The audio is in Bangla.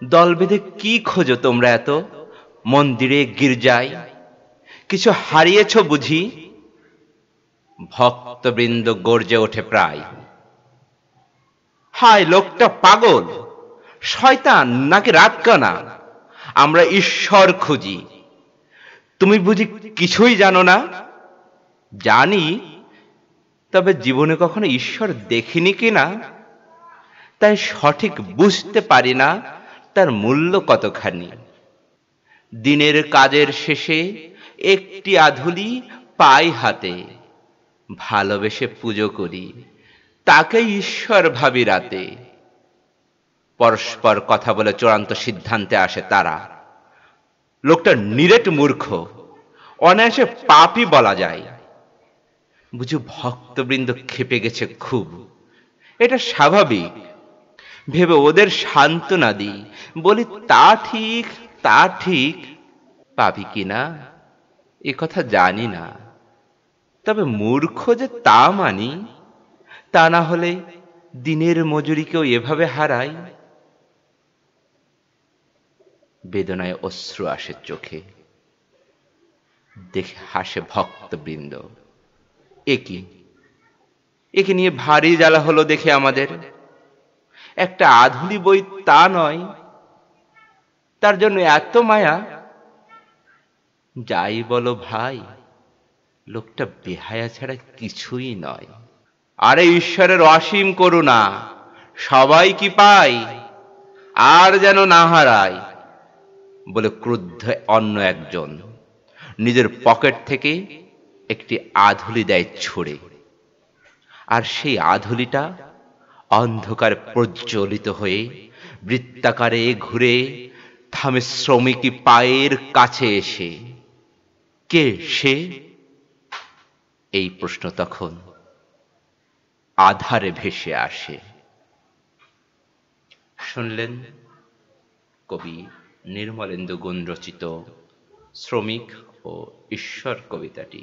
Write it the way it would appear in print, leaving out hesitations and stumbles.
দল বেঁধে কি খোঁজো তোমরা এত মন্দিরে গির্জায়? কিছু হারিয়েছ বুঝি? ভক্তবৃন্দ গর্জে ওঠে প্রায়। হায়, লোকটা পাগল, শয়তান নাকি রাতকানা? আমরা ঈশ্বর খুঁজি, তুমি বুঝি কিছুই জানো না? জানি, তবে জীবনে কখনো ঈশ্বর দেখিনি কিনা, তাই সঠিক বুঝতে পারি না তার মূল্য কতখানি। দিনের কাজের শেষে একটি আধুলি পাই হাতে, ভালোবেসে পুজো করি, তাকে ঈশ্বর ভাবি রাতে। পরস্পর কথা বলে চূড়ান্ত সিদ্ধান্তে আসে তারা। লোকটা নিরেট মূর্খ, অনায়াসে পাপই বলা যায়। বুঝি ভক্তবৃন্দ ক্ষেপে গেছে খুব, এটা স্বাভাবিক ভেবে ওদের সান্ত্বনা দিই, বলি তা ঠিক, তা ঠিক। পাপি কিনা এ কথা জানি না, তবে মূর্খ যে তা মানি। তা না হলে দিনের মজুরিকেও এভাবে হারাই। বেদনায় অশ্রু আসে চোখে, দেখে হাসে ভক্তবৃন্দ। একে নিয়ে ভারী জ্বালা হলো দেখে আমাদের। একটা আধুলি বই তা নয়, তার জন্য এত মায়া। যাই বলো ভাই, লোকটা বেহায়া ছাড়া কিছুই নয়। আরে ঈশ্বরের অসীম করুণা, সবাই কি পায়, আর যেন না হারায় বলে ক্রুদ্ধ অন্য একজন নিজের পকেট থেকে একটি আধুলি দেয় ছুঁড়ে। আর সেই আধুলিটা অন্ধকার প্রজ্বলিত হয়ে বৃত্তাকারে ঘুরে থামে শ্রমিকী পায়ের কাছে এসে। কে সে? এই প্রশ্ন তখন আধারে ভেসে আসে। শুনলেন কবি নির্মলেন্দু গুণ রচিত শ্রমিক ও ঈশ্বর কবিতাটি।